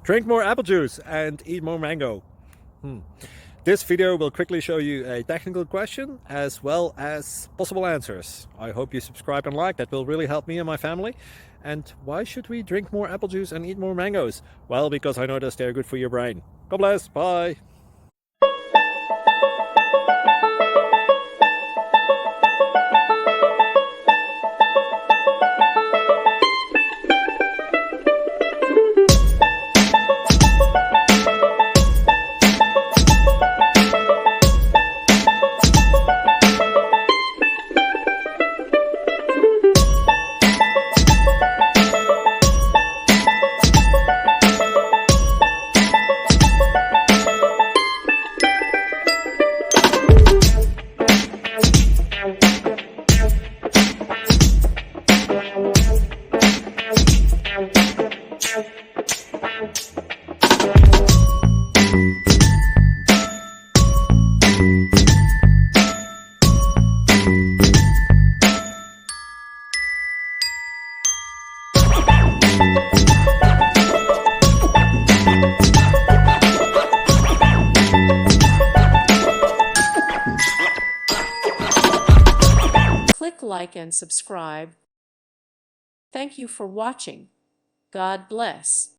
Drink more apple juice and eat more mango. This video will quickly show you a technical question as well as possible answers. I hope you subscribe and like, that will really help me and my family. And why should we drink more apple juice and eat more mangoes? Well, because I noticed they're good for your brain. God bless, bye! Click like and subscribe. Thank you for watching. God bless.